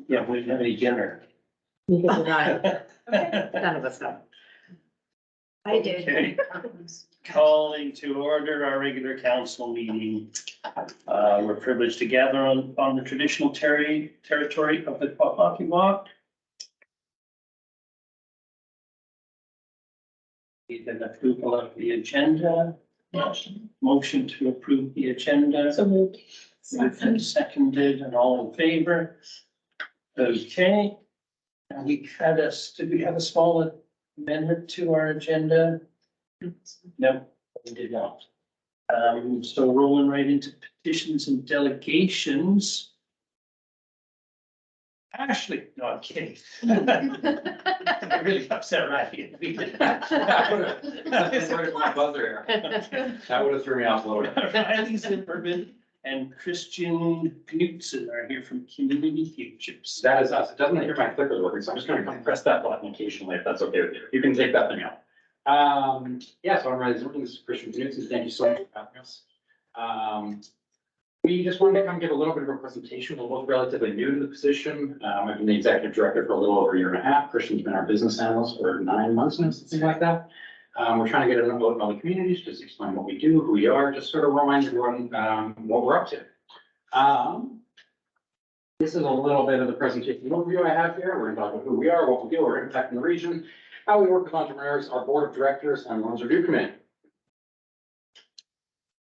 Yeah, we didn't have any dinner. Neither did I. None of us have. I did. Okay. Calling to order our regular council meeting. We're privileged to gather on the traditional territory of the Kwakwaka'wakw. Need an approval of the agenda. Motion to approve the agenda. So moved. Moved and seconded and all in favor. Okay. And did we have a small amendment to our agenda? No, we did not. So rolling right into petitions and delegations. Ashley, no, I'm kidding. I really upset Rafi. My buzzer here. That would have threw me off a little bit. Riley Zimmerman and Christian Knutson are here from Community Futures. That is us. It doesn't hear my clicker working, so I'm just gonna press that button occasionally, if that's okay with you. You can take that thing out. Yeah, so I'm Riley Zimmerman, this is Christian Knutson. Thank you so much for having us. We just wanted to come give a little bit of a presentation. We're both relatively new to the position. I've been the executive director for a little over a year and a half. Christian's been our business analyst for 9 months now, something like that. We're trying to get a vote in other communities, just explain what we do, who we are, just sort of remind everyone, what we're up to. This is a little bit of the presentation overview I have here. We're gonna talk about who we are, what we do, our impact in the region, how we work with entrepreneurs, our board of directors, and loans review committee.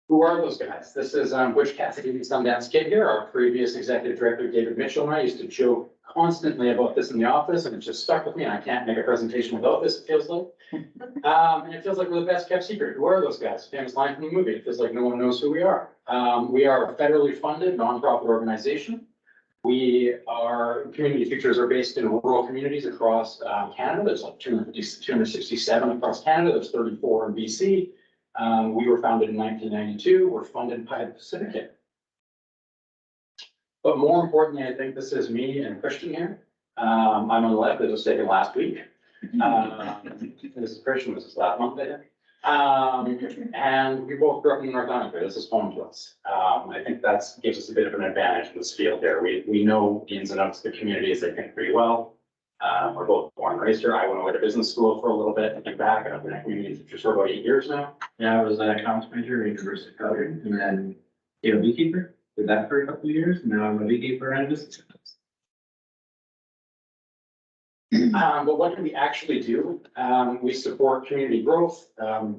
Who are those guys? This is Butch Cassidy, Sundance Kid here. Our previous executive director, David Mitchell, and I used to joke constantly about this in the office, and it just stuck with me, and I can't make a presentation without this, it feels like. And it feels like we're the best kept secret. Who are those guys? Famous line from the movie. It feels like no one knows who we are. We are a federally funded nonprofit organization. We are, Community Futures are based in rural communities across Canada. There's like 267 across Canada. There's 34 in BC. We were founded in 1992. We're funded by the Pacific. But more importantly, I think this is me and Christian here. I'm on the left. This was taken last week. This is Christian. This is last month, I think. And we both grew up in North America. This is home to us. I think that gives us a bit of an advantage in this field here. We know the ins and outs of the communities, I think, pretty well. We're both born and raised here. I went away to business school for a little bit and came back. I've been at Community Futures for about 8 years now. Yeah, I was an accounts major at University of Calgary and then became a beekeeper. Did that for a couple of years. And now I'm a beekeeper and a business. But what do we actually do? We support community growth,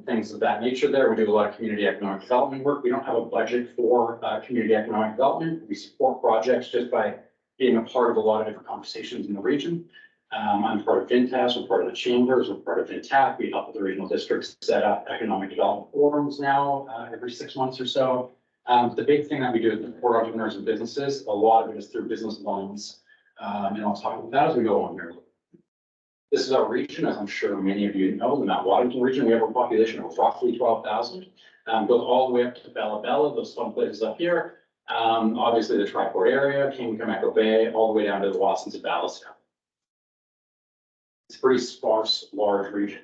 things of that nature there. We do a lot of community economic development work. We don't have a budget for community economic development. We support projects just by being a part of a lot of different conversations in the region. I'm part of FinTAS, we're part of the chambers, we're part of FinTAC. We help with the regional districts set up economic development forums now every 6 months or so. The big thing that we do is support entrepreneurs and businesses. A lot of it is through business loans. And I'll talk about that as we go on here. This is our region, as I'm sure many of you know, the Mount Waddington region. We have a population of roughly 12,000. Goes all the way up to Bella Bella, those fun places up here. Obviously the Triport area, Kingdom, Echo Bay, all the way down to the Watsons of Ballastown. It's a pretty sparse, large region.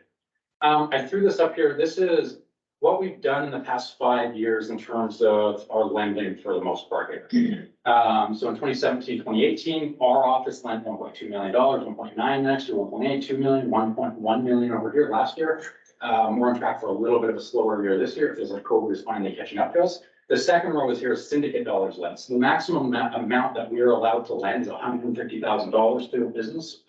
I threw this up here. This is what we've done in the past 5 years in terms of our lending for the most part here. So in 2017, 2018, our office lent $1.2 million, 1.9 next year, 1.8, 2 million, 1.1 million over here last year. We're on track for a little bit of a slower year this year. It feels like COVID is finally catching up to us. The second row is here is syndicate dollars lent. So the maximum amount that we are allowed to lend is $150,000 to a business.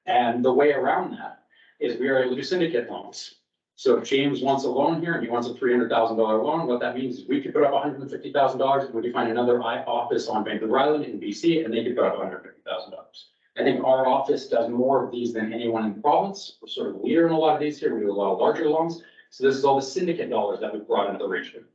And the way around that is we are able to do syndicate loans. So if James wants a loan here and he wants a $300,000 loan, what that means is we could put up $150,000 and we could find another office on Vancouver Island in BC and they could put up $150,000. I think our office does more of these than anyone in the province. We're sort of leader in a lot of these here. We do a lot of larger loans. So this is all the syndicate dollars that we've brought into the region.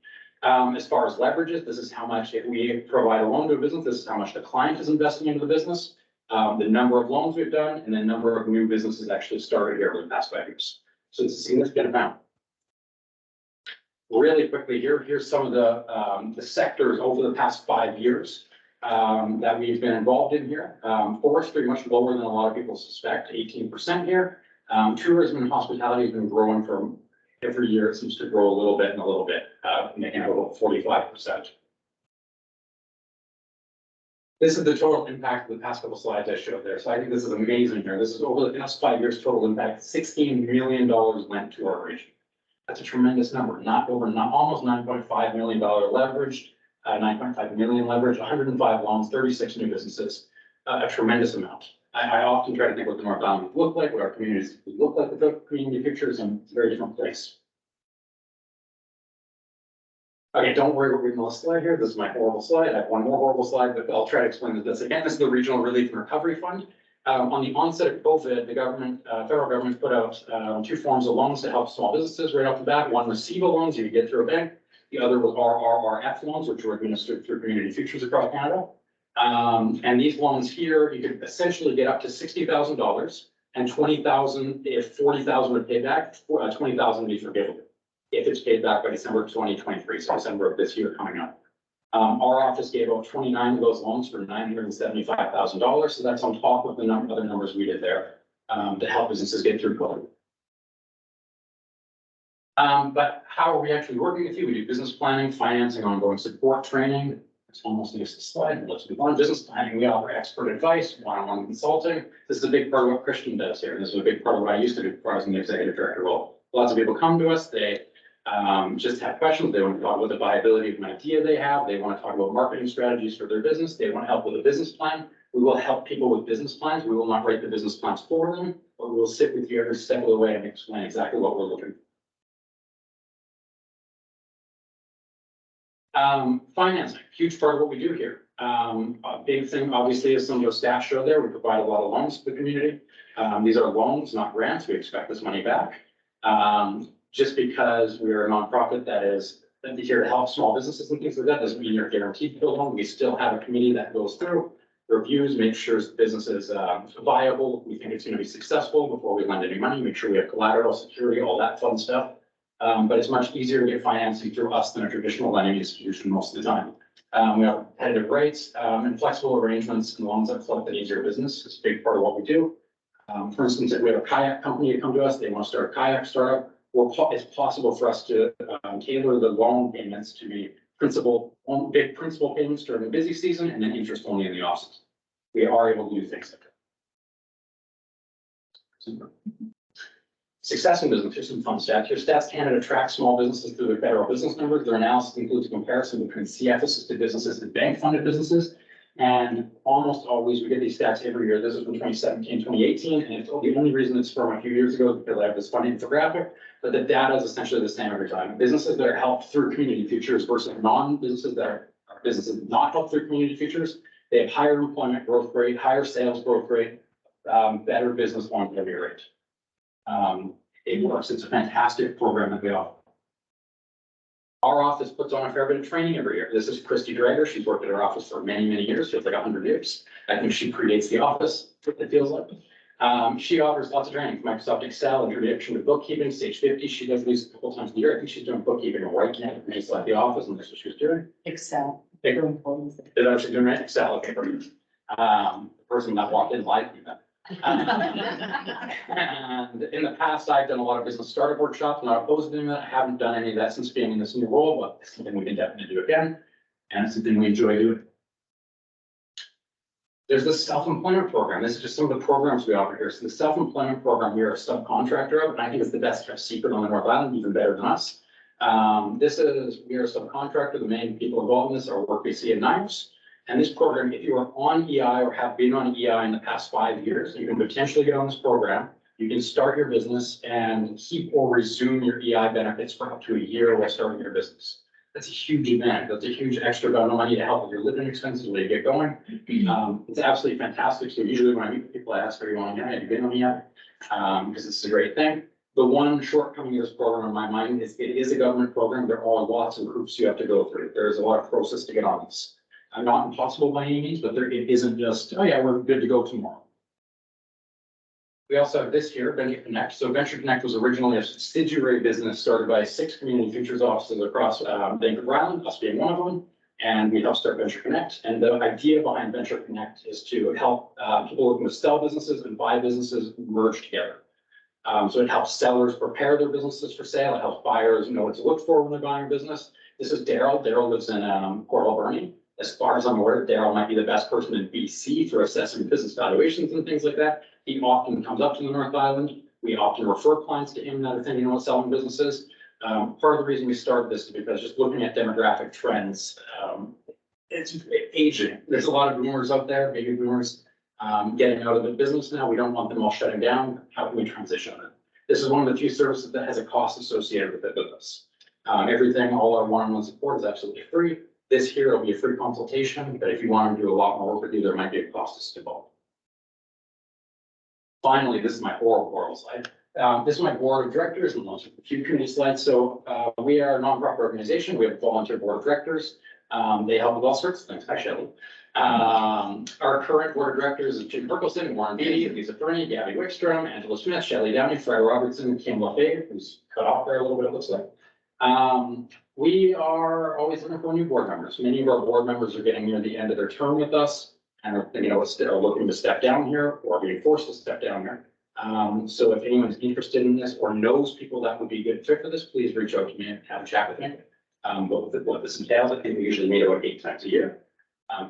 As far as leverages, this is how much, if we provide a loan to a business, this is how much the client is investing into the business, the number of loans we've done, and the number of new businesses actually started here over the past 5 years. So it's a significant amount. Really quickly here, here's some of the sectors over the past 5 years that we've been involved in here. Forestry, much lower than a lot of people suspect, 18% here. Tourism and hospitality has been growing for every year it seems to grow a little bit and a little bit, making it about 45%. This is the total impact of the past couple slides I showed there. So I think this is amazing here. This is over the past 5 years, total impact, $16 million went to our region. That's a tremendous number, almost $9.5 million leveraged, 9.5 million leverage, 105 loans, 36 new businesses, a tremendous amount. I often try to think what the North Island would look like, what our communities would look like without community pictures, and it's a very different place. Okay, don't worry, we're reading the slide here. This is my horrible slide. I have one more horrible slide, but I'll try to explain this again. This is the Regional Relief and Recovery Fund. On the onset of COVID, the government, federal government put out 2 forms of loans to help small businesses right off the bat. One was CEBA loans, you could get through a bank. The other was RRF loans, which were administered through Community Futures across Canada. And these loans here, you could essentially get up to $60,000 and $20,000 if $40,000 would pay back, $20,000 would be forgivable if it's paid back by December 2023, so December of this year coming up. Our office gave out 29 of those loans for $975,000, so that's on top of the other numbers we did there to help businesses get through COVID. But how are we actually working with you? We do business planning, financing, ongoing support, training. It's almost next slide. Let's move on. Business planning, we offer expert advice, one-on-one consulting. This is a big part of what Christian does here. This is a big part of what I used to do before I was in the executive director role. Lots of people come to us, they just have questions. They want to talk about the viability of an idea they have. They want to talk about marketing strategies for their business. They want help with a business plan. We will help people with business plans. We will not write the business plans for them, but we will sit with you every step of the way and explain exactly what we're looking for. Financing, huge part of what we do here. A big thing, obviously, as some of those stats show there, we provide a lot of loans to the community. These are loans, not grants. We expect this money back. Just because we're a nonprofit that is here to help small businesses and things like that doesn't mean you're guaranteed to build one. We still have a committee that goes through reviews, make sure the business is viable. We think it's going to be successful before we lend any money, make sure we have collateral, security, all that fun stuff. But it's much easier to get financing through us than a traditional lending institution most of the time. We have competitive rates and flexible arrangements and loans that flood the needs of your business. It's a big part of what we do. For instance, if we have a kayak company to come to us, they want to start a kayak startup. It's possible for us to tailor the loan payments to be big principal payments during the busy season and then interest only in the off season. We are able to do things like that. Success in business, here's some fun stats here. Stats Canada tracks small businesses through their federal business numbers. Their analysis includes a comparison between CF-assisted businesses and bank-funded businesses. And almost always we get these stats every year. This is from 2017, 2018, and it's the only reason it's from a few years ago because I have this funny infographic, but the data is essentially the same every time. Businesses that are helped through Community Futures versus non-businesses that are businesses not helped through Community Futures, they have higher employment growth rate, higher sales growth rate, better business longevity rate. It works. It's a fantastic program that we offer. Our office puts on a fair bit of training every year. This is Christy Drager. She's worked at our office for many, many years. Feels like 100 years. I think she predates the office, it feels like. She offers lots of training, Microsoft Excel, introduction to bookkeeping, Sage 50. She does these a couple times a year. I think she's doing bookkeeping right now. She's at the office, and that's what she was doing. Excel. Is actually doing right? Excel. Okay, perfect. The person that walked in liked me then. And in the past, I've done a lot of business startup workshops, not opposed to doing that. I haven't done any of that since being in this new role, but it's something we can definitely do again. And it's something we enjoy doing. There's the self-employment program. This is just some of the programs we offer here. So the self-employment program, we are a subcontractor of, and I think it's the best kept secret on the North Island, even better than us. We are a subcontractor. The main people involved in this are Work BC and Knives. And this program, if you are on EI or have been on EI in the past 5 years, you can potentially get on this program. You can start your business and keep or resume your EI benefits for up to a year while starting your business. That's a huge advantage. That's a huge extra amount of money to help with your living expenses when you get going. It's absolutely fantastic. So usually when I meet people, I ask everyone, have you been on EI? Because it's a great thing. The one shortcoming of this program in my mind is it is a government program. There are lots of hoops you have to go through. There's a lot of process to get on this. Not impossible by any means, but it isn't just, oh yeah, we're good to go tomorrow. We also have this here, Venture Connect. So Venture Connect was originally a subsidiary business started by 6 Community Futures offices across Vancouver Island, us being one of them. And we helped start Venture Connect. And the idea behind Venture Connect is to help people looking to sell businesses and buy businesses merge together. So it helps sellers prepare their businesses for sale. It helps buyers know what to look for when they're buying a business. This is Daryl. Daryl lives in Port Alberni. As far as I'm aware, Daryl might be the best person in BC for assessing business valuations and things like that. He often comes up to the North Island. We often refer clients to him that are thinking about selling businesses. Part of the reason we started this is because just looking at demographic trends, it's aging. There's a lot of boomers out there, baby boomers, getting out of the business now. We don't want them all shutting down. How can we transition them? This is one of the few services that has a cost associated with the business. Everything, all our one-on-one support is absolutely free. This here will be a free consultation, but if you want to do a lot more work with you, there might be a cost involved. Finally, this is my oral slide. This is my board of directors and those are a few community slides. So we are a nonprofit organization. We have a volunteer board of directors. They help with all sorts of things. Hi, Shelley. Our current board of directors is Jim Berkelson, Warren Beatty, Lisa Fernie, Gabby Wickstrom, Angela Smith, Shelley Downey, Fred Robertson, Kim LaFave, who's cut off there a little bit, it looks like. We are always looking for new board members. Many of our board members are getting near the end of their term with us and are thinking of looking to step down here or being forced to step down here. So if anyone's interested in this or knows people that would be a good fit for this, please reach out to me and have a chat with me. But what this entails, I think we usually meet about 8 times a year,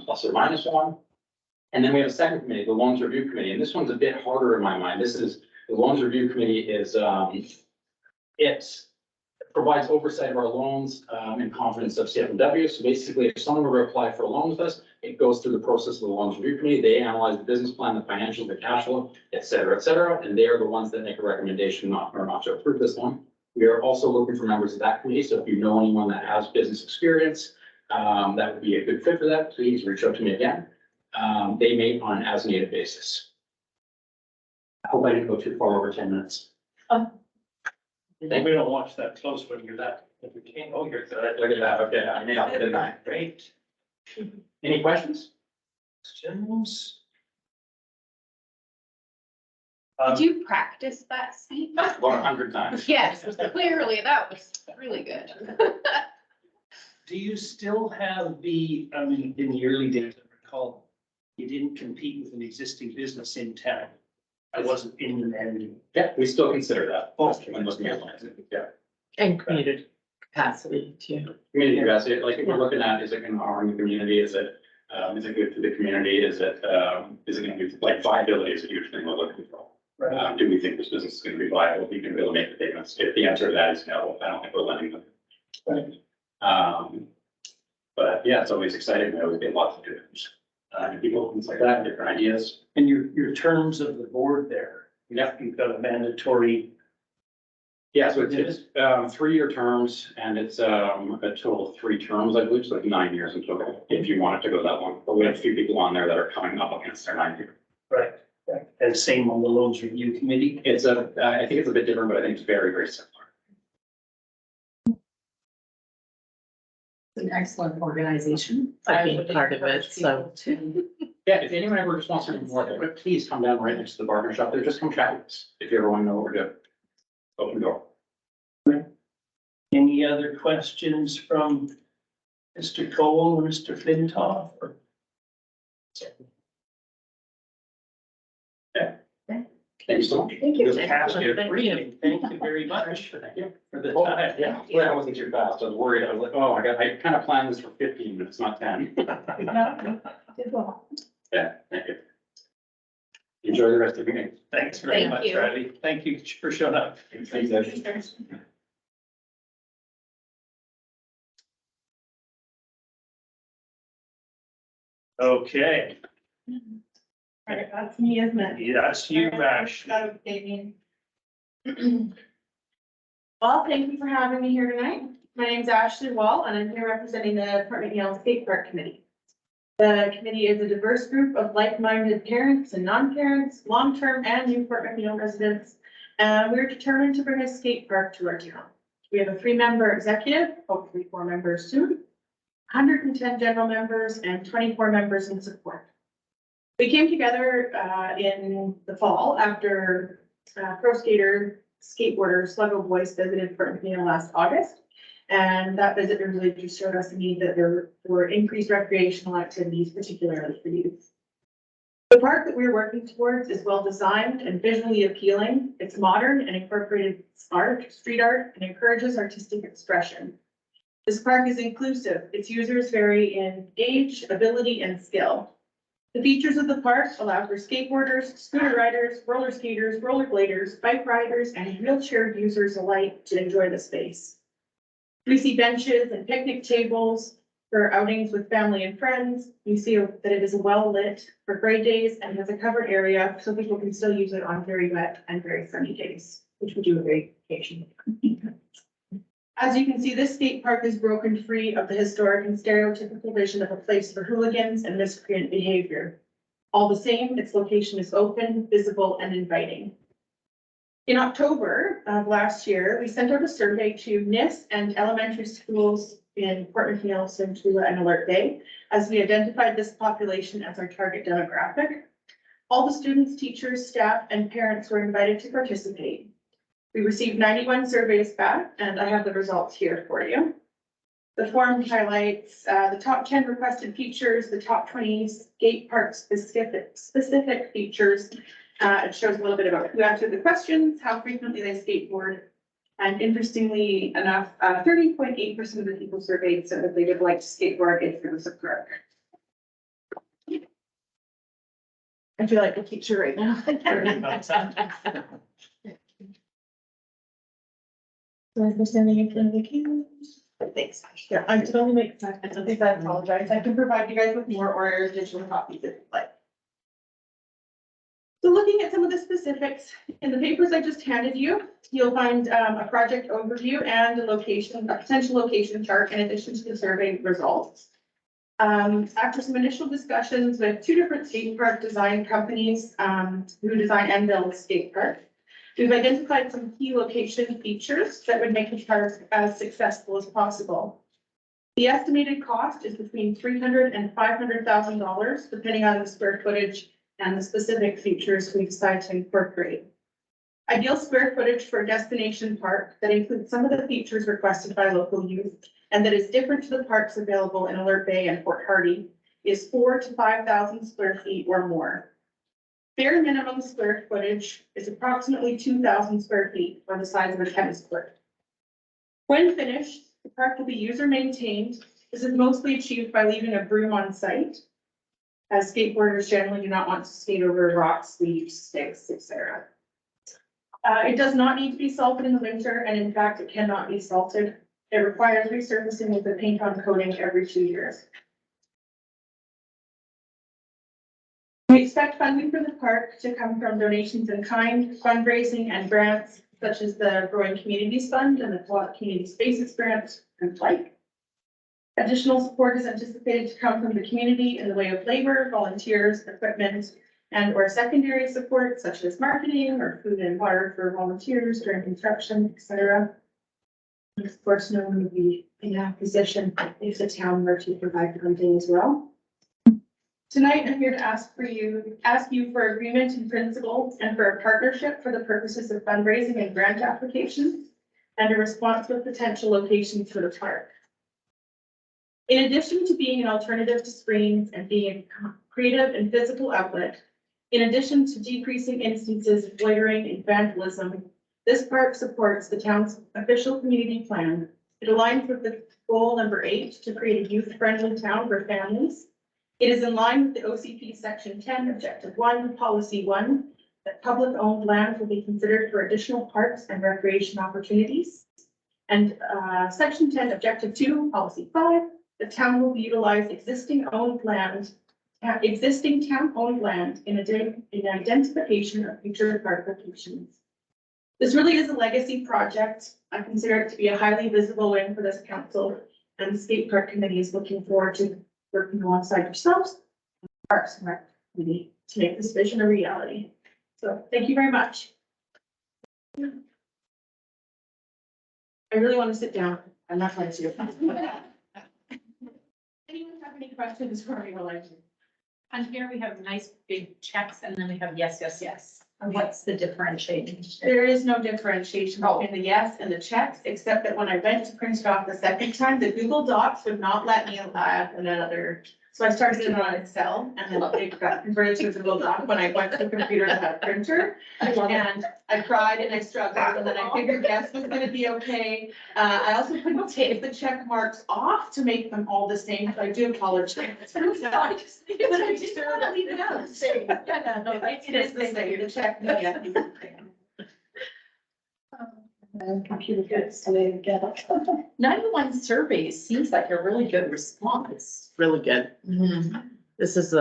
plus or minus one. And then we have a second committee, the loans review committee, and this one's a bit harder in my mind. This is, the loans review committee is, it provides oversight of our loans and confidence of CFMW. So basically, if someone were to apply for a loan with us, it goes through the process of the loans review committee. They analyze the business plan, the financials, the cash flow, et cetera, and they are the ones that make a recommendation not to approve this one. We are also looking for members of that committee. So if you know anyone that has business experience, that would be a good fit for that, please reach out to me again. They meet on an as-needed basis. I hope I didn't go too far over 10 minutes. We don't watch that close when you're that, if we can't, oh, you're good. Look at that, okay, I nailed it, didn't I? Great. Any questions? Questions? Did you practice that speech? About 100 times. Yes, clearly, that was really good. Do you still have the, I mean, in the early days, I recall, you didn't compete with an existing business in town? I wasn't in the end. Yeah, we still consider that. Oh. When looking at lines, yeah. And community capacity too. Community capacity, like if we're looking at, is it going to harm the community? Is it good for the community? Is it going to be like viability is a huge thing we're looking for. Do we think this business is going to be viable? We can be able to make the payments. If the answer to that is no, I don't think we're lending them. Right. But yeah, it's always exciting. We always get lots of different people, things like that, different ideas. And your terms of the board there, Yeah. you've got a mandatory. Yeah, so it's 3-year terms and it's a total of 3 terms, I believe, so like 9 years in total, if you wanted to go that long. But we have a few people on there that are coming up against their 9 year. Right. And same on the loans review committee. It's I think it's a bit different, but I think it's very, very similar. It's an excellent organization. I've been part of it, so. Yeah, if anyone ever just wants to know more about it, please come down right next to the barber shop there. Just come chat with us. If you ever want to know what we're doing. Open door. Any other questions from Mr. Cole or Mr. Flintoff? Or- Yeah. Thank you so much. Thank you. Just pass it freely. Thank you very much Thank you. for the Oh, time. yeah, well, I wasn't too fast. I was worried. I was like, oh, I kind of planned this for 15 minutes, not 10. Did well. Yeah, thank you. Enjoy the rest of the meeting. Thanks very Thank much, you. Riley. Thank you for showing up. Thanks, Ed. Okay, Right, that's me, isn't it? that's you, Vash. Well, thank you for having me here tonight. My name's Ashley Wall, and I'm here representing the Department Yale Skate Park Committee. The committee is a diverse group of like-minded parents and non-parents, long-term and new Port McNeil residents. And we're determined to bring a skate park to our town. We have a 3-member executive, hopefully 4 members soon, 110 general members, and 24 members in support. We came together in the fall after pro skater, skateboarder Sluggo Boyce visited Port McNeil last August. And that visit really just showed us the need that there were increased recreational activities, particularly for youth. The park that we're working towards is well designed and visually appealing. It's modern and incorporated art, street art, and encourages artistic expression. This park is inclusive. Its users vary in age, ability, and skill. The features of the park allow for skateboarders, scooter riders, roller skaters, rollerbladers, bike riders, and wheelchair users alike to enjoy the space. We see benches and picnic tables for outings with family and friends. You see that it is well lit for gray days and has a covered area so people can still use it on very wet and very sunny days, which we do a very occasionally. As you can see, this skate park is broken free of the historic and stereotypical vision of a place for hooligans and miscreant behavior. All the same, its location is open, visible, and inviting. In October of last year, we sent out a survey to NIS and elementary schools in Port McNeill, Centula, and Alert Bay, as we identified this population as our target demographic. All the students, teachers, staff, and parents were invited to participate. We received 91 surveys back, and I have the results here for you. The form highlights the top 10 requested features, the top 20 skate park specific features. It shows a little bit about who answered the questions, how frequently they skateboard, and interestingly enough, 30.8% of the people surveyed said that they would like to skateboard if there was a park. I feel like a teacher right now. So I'm standing in front of the camera. Thanks. Yeah, I did only make seconds. I think I apologize. I can provide you guys with more or digital copies if you'd like. So looking at some of the specifics in the papers I just handed you, you'll find a project overview and a potential location chart in addition to the survey results. After some initial discussions with 2 different skate park design companies who design and build skate parks, we've identified some key location features that would make the park as successful as possible. The estimated cost is between $300,000 and $500,000, depending on the square footage and the specific features we decide to incorporate. Ideal square footage for a destination park that includes some of the features requested by local youth and that is different to the parks available in Alert Bay and Fort Hardy is 4,000 to 5,000 square feet or more. Bare minimum square footage is approximately 2,000 square feet or the size of a tennis court. When finished, the park will be user maintained. This is mostly achieved by leaving a broom on site, as skateboarders generally do not want to skate over rocks, leaves, sticks, etc. It does not need to be salted in the winter, and in fact, it cannot be salted. It requires resurfacing with a paint-on coating every 2 years. We expect funding for the park to come from donations in kind, fundraising, and grants, such as the Growing Communities Fund and the Co-op Community Spaces Grant and like. Additional support is anticipated to come from the community in the way of labor, volunteers, equipment, and or secondary support, such as marketing or food and water for volunteers during construction, etc. Of course, no one would be in a position if the town were to provide funding as well. Tonight, I'm here to ask you for agreement in principle and for a partnership for the purposes of fundraising and grant applications and a response with potential locations for the park. In addition to being an alternative to screens and being a creative and physical outlet, in addition to decreasing instances of loitering and vandalism, this park supports the town's official community plan. It aligns with the goal number 8 to create a youth-friendly town for families. It is in line with the OCP Section 10, Objective 1, Policy 1, that public-owned land will be considered for additional parks and recreation opportunities. And Section 10, Objective 2, Policy 5, the town will utilize existing town-owned land in identification of future park locations. This really is a legacy project. I consider it to be a highly visible win for this council, and the skate park committee is looking forward to working alongside yourselves, Parks and Rec Committee, to make this vision a reality. So thank you very much. I really want to sit down. I'm not going to. Anyone have any questions for me while I do? On here, we have nice big checks and then we have yes, yes, yes. And what's the differentiating? There is no differentiation between the yes and the checks, except that when I went to print it off the second time, the Google Docs would not let me add another So I started it on Excel and then it got converted to a Google Doc when I went to the computer to have a printer. And I cried and I struggled and then I figured yes was gonna be okay. I also couldn't take the check marks off to make them all the same, so I do apologize. But I just wanna leave it out. Yeah, no, it is the same, the check, yeah. Computer gets the way to get it. 91 surveys seems like a really good response. Really good. Mm-hmm. This is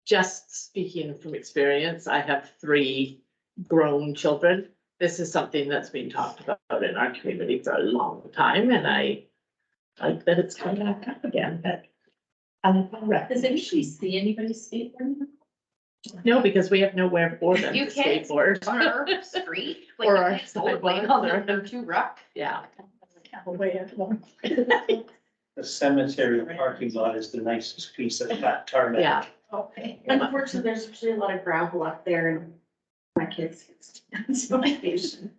just speaking from experience, I have 3 grown children. This is something that's been talked about in our community for a long time, and I like that it's coming back up again, but. Does anybody see anybody skateboarding? No, because we have nowhere for them to You can't skateboard. on our street, like Or you our can't skateboard sidewalks on or- they're too rough. Yeah. The cemetery parking lot is the nicest piece of that tarmac. Yeah. Okay. Unfortunately, there's usually a lot of gravel up there and my kids. It's motivation.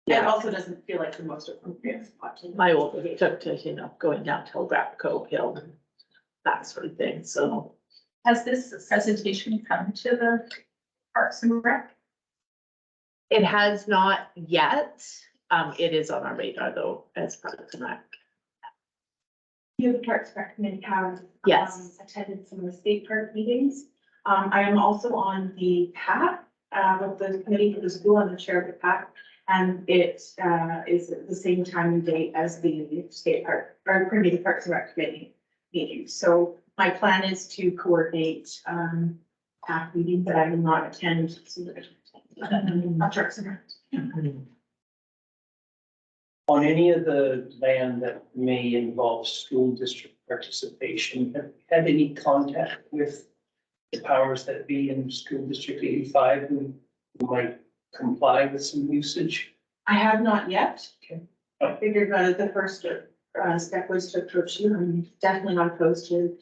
It Yeah, also doesn't feel like the most appropriate spot to. my old took to, going down Telegraph Cove Hill and that sort of thing, so. Has this presentation come to the Parks and Rec? It has not yet. It is on our radar though, as part of the rec. You, the Parks Rec Committee, have Yes. attended some of the state park meetings. I am also on the PAC, with the committee for the school. I'm the chair of the PAC. And it is at the same time and date as the state park, or pardon me, the Parks and Rec Committee meeting. So my plan is to coordinate PAC meetings, but I will not attend. Parks and Rec. On any of the land that may involve school district participation, have you had any contact with the powers that be in School District 85 who might comply with some usage? I have not yet. Okay. I figured the first step was to approach you. I'm definitely not opposed to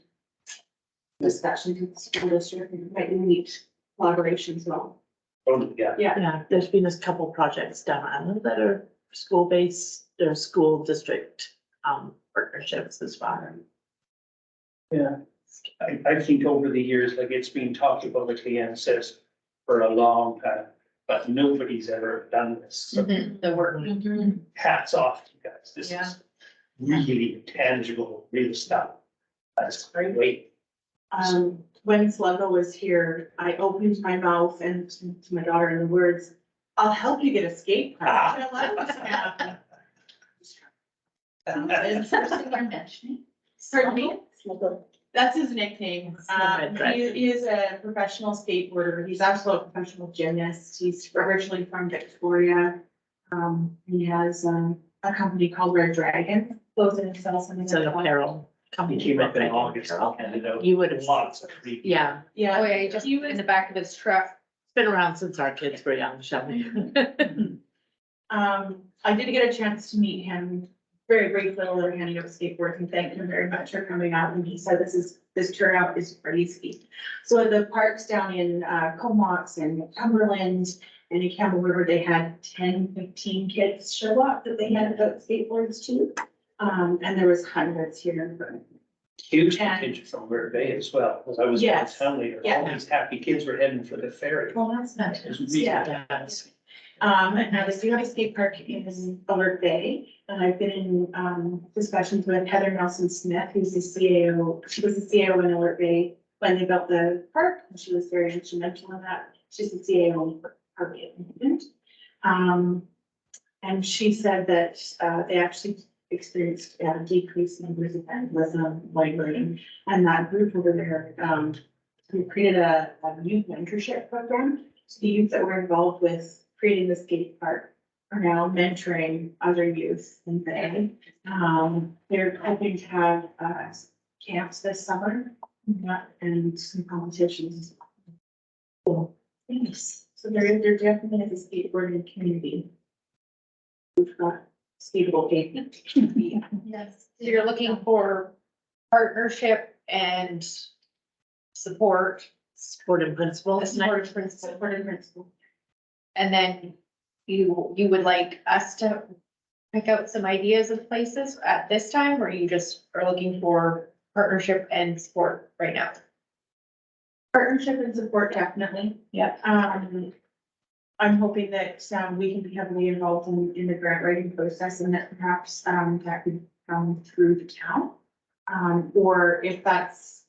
discussion with the school district and maybe meet collaboration as well. Oh, yeah. Yeah, there's been a couple projects down that are school-based, or school district partnerships as well. Yeah. I think over the years, like it's been talked about, like Leanne says, for a long time, but nobody's ever done this. So The work. hats off to you guys. This Yeah. is really tangible, real stuff. That's great. When Sluggo was here, I opened my mouth and to my daughter in the words, "I'll help you get a skate park." And I love this. Is the person you're mentioning? Pardon me? That's his nickname. Sluggo, right. He is a professional skateboarder. He's also a professional gymnast. He's originally from Victoria. He has a company called Red Dragon, closing himself. It's an apparel He company. came up in August, I'll hand it out. You would have- Lots of free. Yeah, Yeah. Oh, yeah, just in the back of his truck. it's been around since our kids were young, shall we? I did get a chance to meet him very briefly while we were handing out skateboards and thanked him very much for coming out. And he said, this turnout is crazy. So at the parks down in Comox and Cumberland and in Campbell River, they had 10, 15 kids show up that they handed out skateboards to. And there was hundreds here. Huge contingent from River Bay as well, because I was in Yes. town later. Yeah. All these happy kids were heading for the ferry. Well, that's nice. It was really Yeah. nice. And now they do have a skate park in Alert Bay, and I've been in discussions with Heather Nelson Smith, who's the CAO. She was the CAO in Alert Bay when they built the park, and she was very instrumental in that. She's the CAO of the event. And she said that they actually experienced decreased numbers of vandalism, littering, and that group over there we created a youth mentorship program. So the youth that were involved with creating the skate park are now mentoring other youth in Bay. They're hoping to have camps this summer and some competitions. Cool. Thanks. So there definitely is a skateboarding community. We've got skatable pavement. Yes. So you're looking for partnership and support, Sport and principal. support of principle. Support in principle. And then you would like us to pick out some ideas of places at this time, or you just are looking for partnership and support right now? Partnership and support, definitely. Yeah. I'm hoping that, we can be heavily involved in the grant writing process and that perhaps, that could come through the town. Or if that's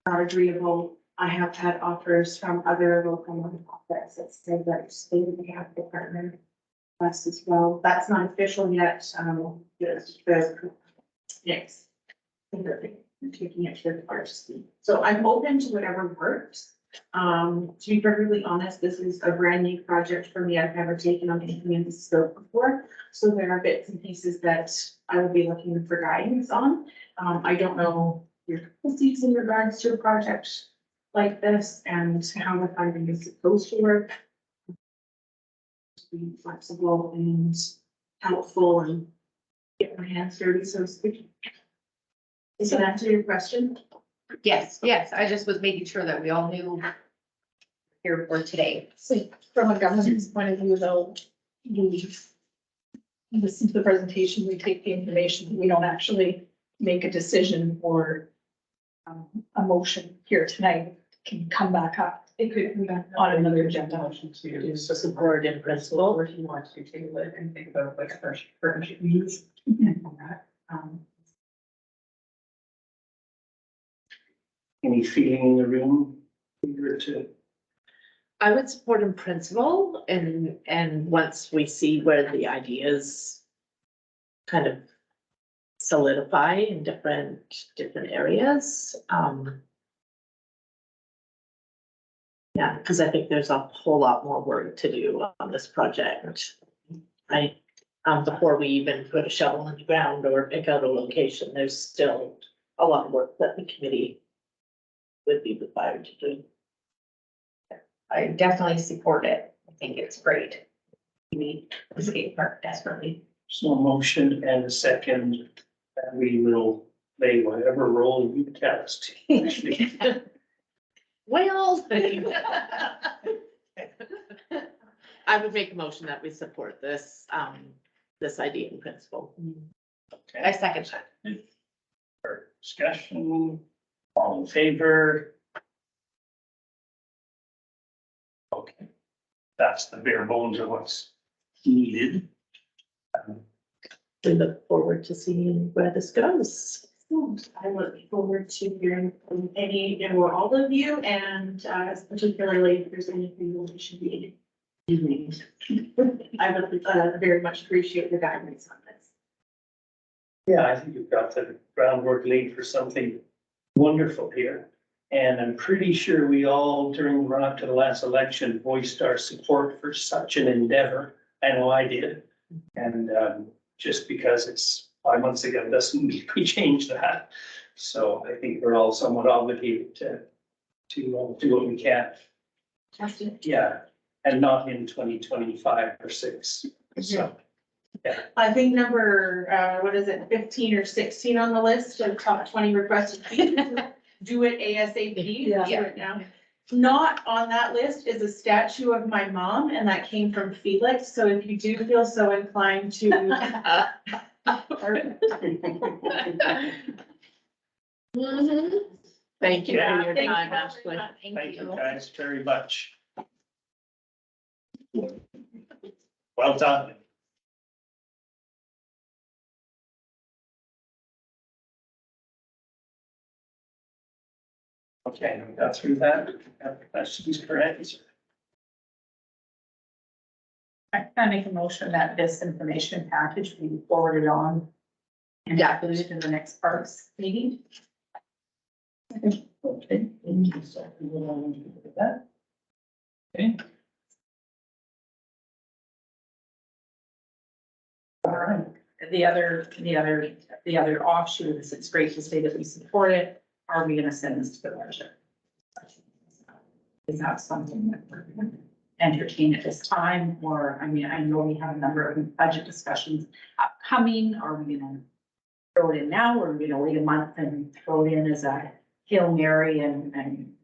not agreeable, I have had offers from other local nonprofits that say that they would have to partner with us as well. That's not official yet, the, yes. Taking it to the varsity. So I'm open to whatever works. To be perfectly honest, this is a brand new project for me. I've never taken on anything in this scope before. So there are bits and pieces that I will be looking for guidance on. I don't know your policies in regards to a project like this and how the funding is supposed to work. Be flexible and helpful and get my hands dirty, so to speak. Does that answer your question? Yes, yes, I just was making sure that we all knew here for today. So from a governance point of view, though, we listen to the presentation, we take the information, we don't actually make a decision or a motion here tonight. It can come back up. It could come back on another agenda. Motion to Do support in principle. Or if you want to table it and think about what first partnership means. And all that, Any feeling in the room? Eager to, I would support in principle and once we see where the ideas kind of solidify in different areas. Yeah, because I think there's a whole lot more work to do on this project. Right, before we even put a shovel in the ground or pick out a location, there's still a lot of work that the committee would be required to do. I definitely support it. I think it's great. We need the skate park desperately. so a motion and a second, and we will play whatever role you tell us to. Well. I would make a motion that we support this, this idea in principle. I second that. For discussion, all in favor? Okay, that's the bare bones of what's needed. We look forward to seeing where this goes. I look forward to hearing from any or all of you, and particularly if there's anything that we should be doing. I would very much appreciate your guidance on this. Yeah, I think you've got the groundwork laid for something wonderful here. And I'm pretty sure we all, during the run up to the last election, voiced our support for such an endeavor. I know I did. And just because it's 5 months ago, doesn't mean we change that. So I think we're all somewhat obligated to do what we can. Yeah, and not in 2025 or 6. So, I think number, what is it, 15 or 16 on the list of top 20 requested fees. Do it ASAP. Yeah. Do it now. Not on that list is a statue of my mom, and that came from Felix. So if you do feel so inclined to. Thank you for your Thank you time, very Ashley. much. thank you guys very much. Well done. Okay, we got through that. Have questions, correct? I make a motion that this information package be forwarded on and Yeah. included in the next parks meeting. Okay. So we will do that. Okay. All right. The other offshoot is it's great to say that we support it. Are we gonna send this to the budget? Is that something that we're gonna entertain at this time? Or, I mean, I know we have a number of budget discussions upcoming. Are we gonna throw it in now, or are we gonna wait a month and throw it in as a Hail Mary and?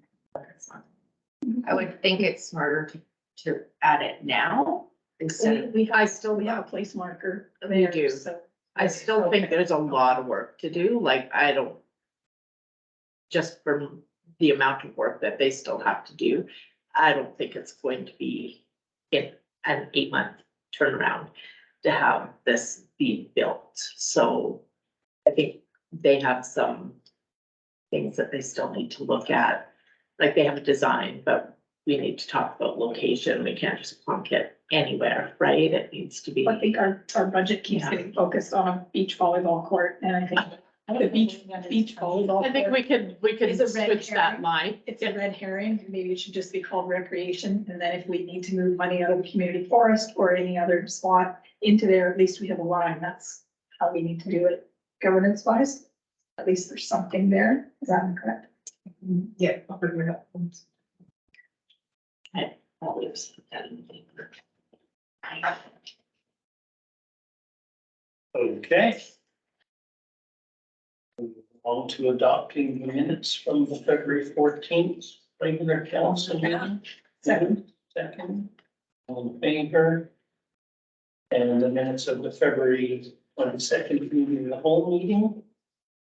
I would think it's smarter to add it now instead of. I still have a place marker We there, do. so. I still think there's a lot of work to do, like, I don't just from the amount of work that they still have to do, I don't think it's going to be in an 8-month turnaround to have this be built. So I think they have some things that they still need to look at. Like they have a design, but we need to talk about location. We can't just plunk it anywhere, right? It needs to be. I think our budget keeps Yeah. getting focused on beach volleyball court, and I think the beach volleyball. I think we could Is it red switch that herring? line. It's a red herring, maybe it should just be called recreation, and then if we need to move money out of the community forest or any other spot into there, at least we have a line, that's how we need to do it governance wise. At least there's something there, is that correct? Yeah. Always put that in the paper. Okay. On to adopting the minutes from the February 14th regular council meeting. Second, all in favor. And the minutes of the February 22nd meeting, the whole meeting.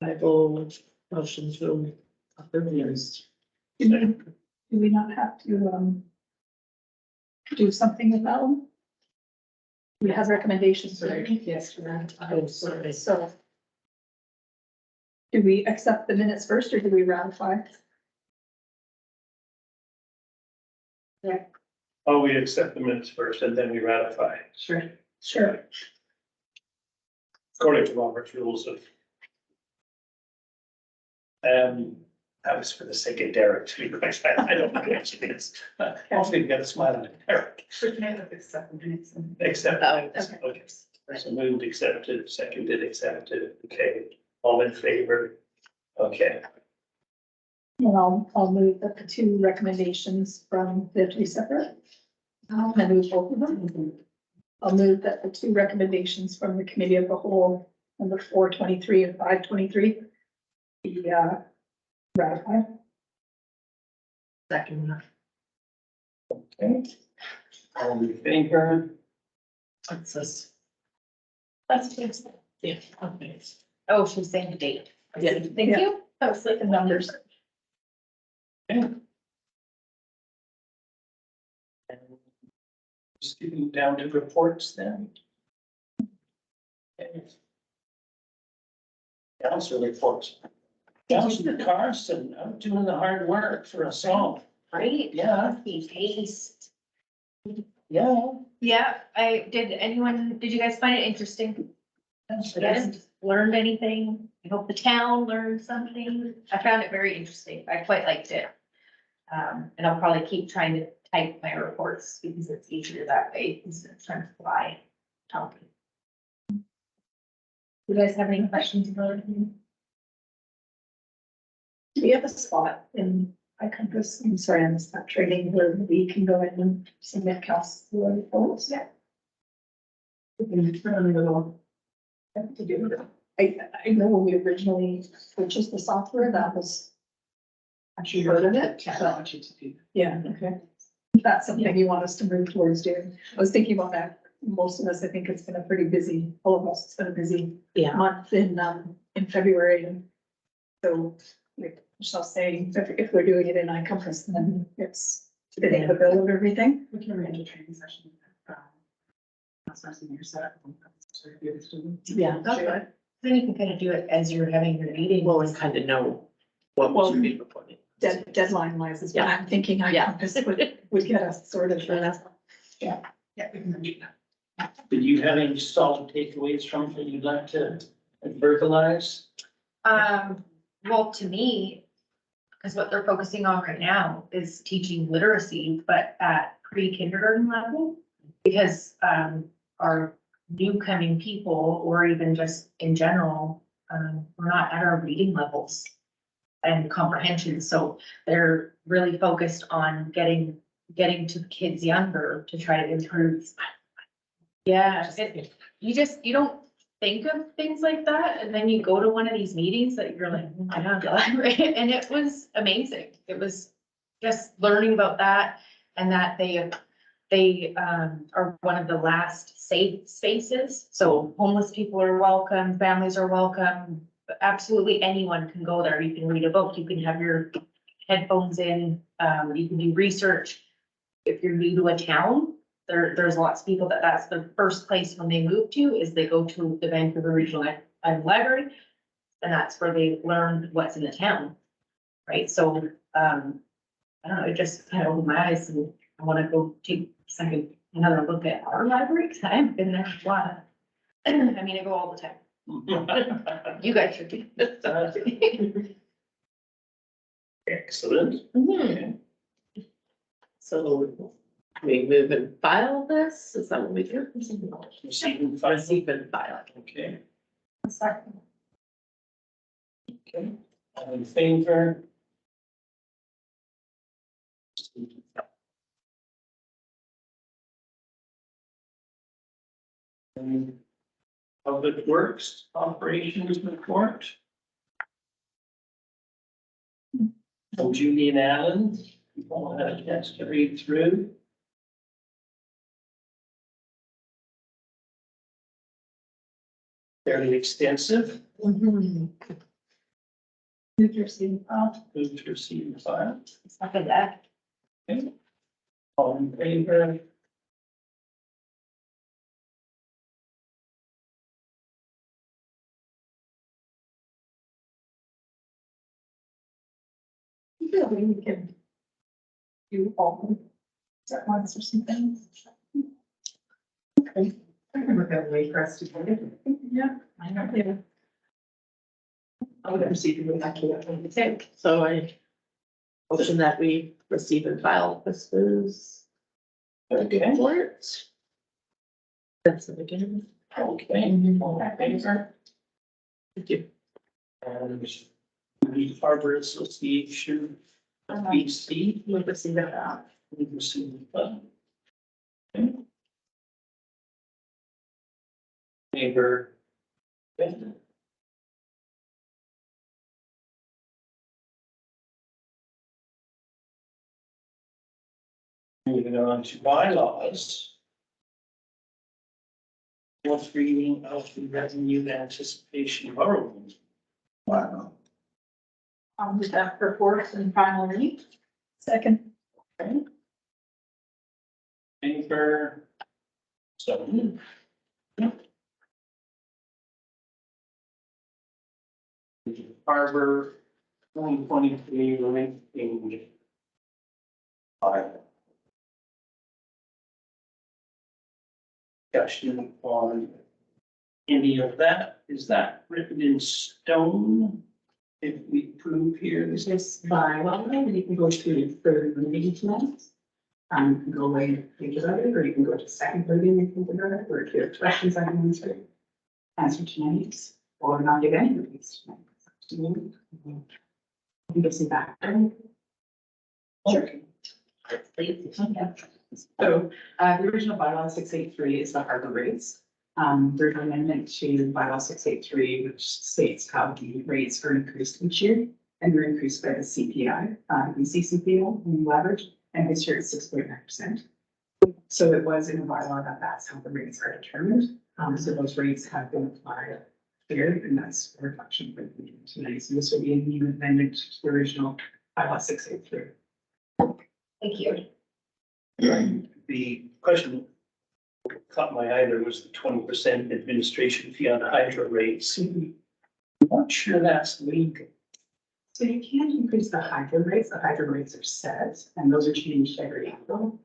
I will motion to approve minutes. Do we not have to, do something with that one? We have recommendations, right? Yes. Oh, sorry. So. Do we accept the minutes first or do we ratify? Oh, we accept the minutes first and then we ratify. Sure. Sure. According to Robert's rules of. That was for the sake of Derek, to be quite frank. I don't know what it is. Hopefully you got a smile on Derek. Accept. Oh, Okay. So moved, accepted, seconded, accepted. Okay, all in favor? Okay. Well, I'll move that the two recommendations from the two separate. And move both of them. I'll move that the two recommendations from the committee of the whole, number 423 and 523. Be ratified. Second. Okay. All in favor? What's this? That's good. Yeah, okay. Oh, she's saying the date. Yeah. Thank Yeah. you. That was like the numbers. Okay. And just getting down to reports then. Okay. Council reports. Councilor Carson, I'm doing the hard work for us all. Right? Yeah, Be taste. yeah. Yeah, did you guys find it interesting? Yes, learned anything? I hope the town learned something. I found it very interesting. I quite liked it. And I'll probably keep trying to type my reports because it's easier that way instead of trying to fly. You guys have any questions about it? Do we have a spot in iCompass? I'm sorry, I missed that training where we can go in and submit council reports. Yeah. To do with it. I know when we originally purchased the software, that was. Actually heard of it. Yeah, okay. If that's something you want us to move towards doing. I was thinking about that. Most of us, I think it's been a pretty busy, all of us, it's been a busy Yeah. month in February. And so, like Michelle saying, if we're doing it in iCompass, then it's fitting the bill of everything. We can arrange a training session. Yeah. Okay. Then you can kind of do it as you're having your meeting. Well, and kind of know what we should be reporting. Deadline wise is what I'm thinking Yeah. iCompass would get us sort of. Yeah, we can do that. Did you have any solid takeaways from it you'd like to verbalize? Well, to me, because what they're focusing on right now is teaching literacy, but at pre-kindergarten level. Because, our new coming people, or even just in general, we're not at our reading levels and comprehension, so they're really focused on getting to the kids younger to try to improve. Yeah, you don't think of things like that, and then you go to one of these meetings that you're like, oh my God, right? And it was amazing. It was just learning about that, and that they are one of the last safe spaces. So homeless people are welcome, families are welcome, But absolutely anyone can go there. You can read a book, you can have your headphones in, you can do research. If you're new to a town, there's lots of people that's the first place when they move to, is they go to the Vancouver Regional Library. And that's where they learn what's in the town, right? So, I don't know, it just kind of opened my eyes, and I wanna go take another look at our library, because I haven't been there in a while. I mean, I go all the time. You guys should be. Excellent. Mhm. So we move and file this, is that what we do? Receive and file. Receive and file. Okay, Sorry. okay. All in favor? Public Works Operations Report. From Judy and Alan, you all had a chance to read through. Fairly extensive. Mhm. Move to receive, Move to receive and file. Second that. Okay. All in favor? yeah, we can do all at once or something. Okay. I remember that way for us to do it. Yeah. I know. Yeah. I would have received it back to that. Okay, so I motion that we receive and file this is Okay, report. That's the beginning. okay, all in favor? Thank you. And the Harbor Association, BC, We'll receive that. we receive the fund. Okay. Neighbor. Okay. Moving on to bylaws. Fourth reading of the revenue anticipation borrowing. Wow. I'll move that for fourth and final reading. Second. Okay. Favor. So. Harbor 2023 ranking. Discussion on any of that, is that written in stone? If we prove here, this is, By, well, maybe you can go to third reading tonight. You can go away and think about it, or you can go to second reading and think about it, or if you have questions, I can answer tonight, or not give any of these tonight. It's up to you. You can give some back. sure. So, the original bylaw 683 is the harbor rates. There's an amendment to bylaw 683, which states how the rates are increased each year. And they're increased by the CPI, the CCPO and leverage, and this year it's 6.9%. So it was in the bylaw that that's how the rates are determined. So those rates have been applied here, and that's a reflection for the tonight. So this will be a new amendment to the original bylaw 683. Thank you. The question that caught my eye there was the 20% administration fee on hydro rates. I'm not sure that's legal. So you can't increase the hydro rates. The hydro rates are set, and those are changed every April.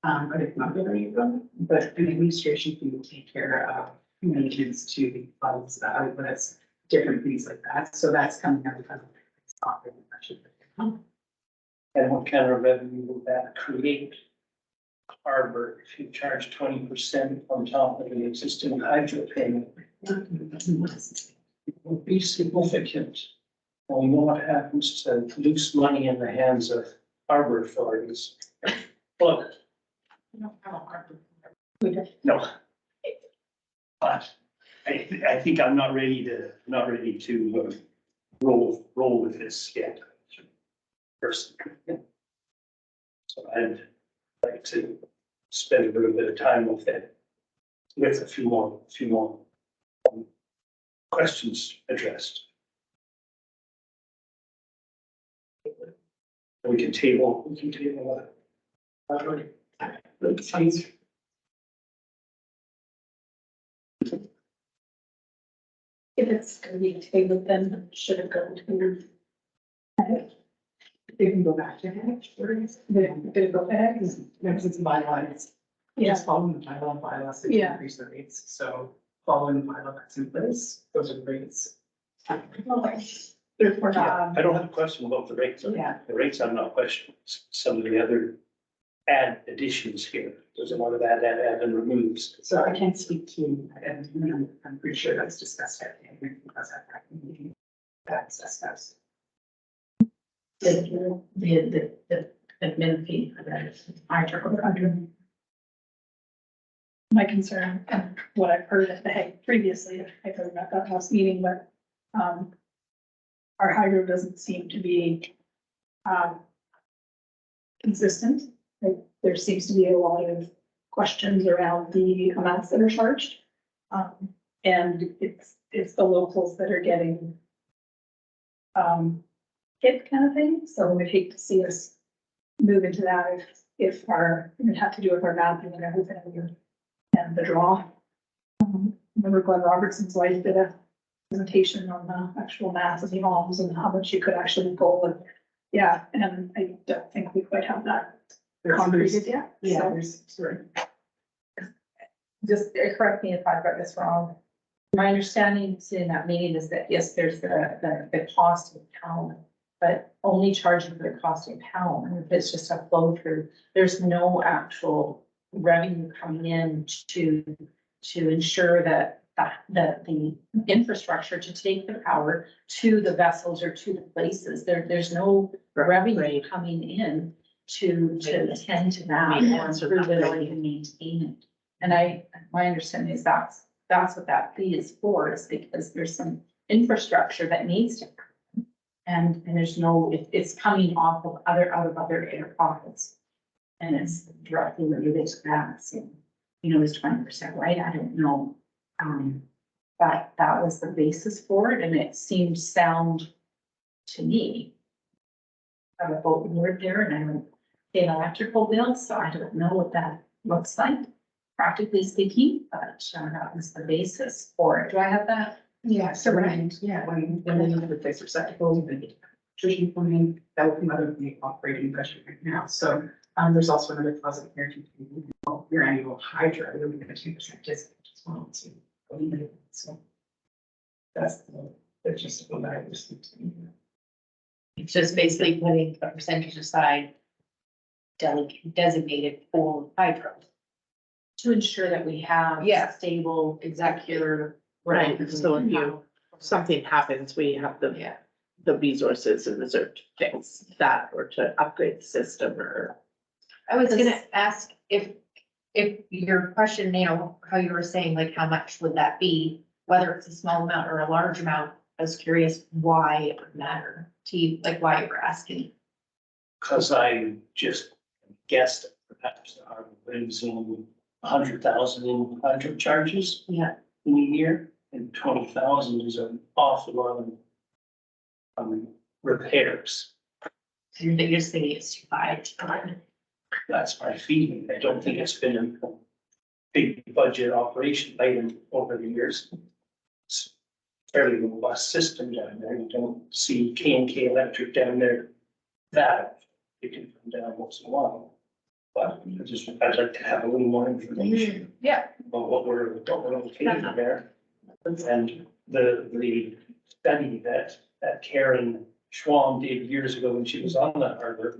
But it's not every April, but an administration fee will take care of maintenance to the funds, outlets, different things like that. So that's coming out of the operating budget. And what kind of revenue will that create? Harbor, if you charge 20% on top of the existing hydro payment, it will be significant. And we know what happens to loose money in the hands of harbor authorities. Float. No. But I think I'm not ready to roll with this yet. First. So I'd like to spend a little bit of time with it, with a few more questions addressed. We can table that. If it's gonna be tabled, then should it go to? You can go back to it. Did it go ahead? Because it's my lines. Yeah. Just following the bylaws to Yeah. increase the rates, so following the bylaw that's in place, those are the rates. Okay. Therefore not. I don't have a question about the rates. Yeah. The rates I'm not questioning. Some of the other additions here. There's a lot of add and removes. So I can't speak to, and I'm pretty sure that's discussed at the because I've meeting. That's discussed. The admin fee for that, I took over under. My concern and what I've heard at the head previously, I've heard about that last meeting, but, our hydro doesn't seem to be, consistent. Like, there seems to be a lot of questions around the amounts that are charged. And it's the locals that are getting, hit kind of thing, so I'd hate to see us move into that if it had to do with our mapping and everything and the draw. Remember Glenn Robertson's wife did a presentation on the actual math of the homes and how much you could actually pull, and yeah, and I don't think we quite have that concreted yet. Yeah, So, there's, sorry. Just correct me if I've got this wrong. My understanding in that meeting is that, yes, there's the cost of pound, but only charging for the cost of pound. And if it's just a flow through, there's no actual revenue coming in to ensure that the infrastructure to take the power to the vessels or to the places, there's no revenue coming in to attend to that or improve it or even maintain it. And my understanding is that's what that fee is for, is because there's some infrastructure that needs to happen. And there's no, it's coming off of other air pockets. And it's directly related to that, so, it's 20%, right? I don't know. That was the basis for it, and it seemed sound to me. I have a boat word there, and I don't pay an electrical bill, so I don't know what that looks like, practically speaking, but that was the basis for it. Do I have that? yeah, so right. Yeah, when they need to replace receptacles, they need nutrition plumbing, that will come out of the operating budget right now, so. There's also another clause in here to your annual hydro, you'll be a 2% discount as well, so. That's the gist of what I was thinking. It's just basically putting a percentage aside designated for hydro. To ensure that we have. Yeah. Stable, secure. Right, so if something happens, we have the resources and reserve to fix that or to upgrade the system or. I was gonna ask if your question, how you were saying, like, how much would that be? Whether it's a small amount or a large amount, I was curious why it would matter to you, like why you were asking. Cause I just guessed perhaps our lives in 100,000 in hydro charges. Yeah. In a year, and 20,000 is an awful lot of repairs. So you're just thinking it's too high. That's my feeling. I don't think it's been a big budget operation item over the years. It's a fairly robust system down there. You don't see K&K Electric down there that it can come down once in a while. But I'd like to have a little more information Yeah. about what we're locating there. And the study that Karen Schwam did years ago when she was on the harbor.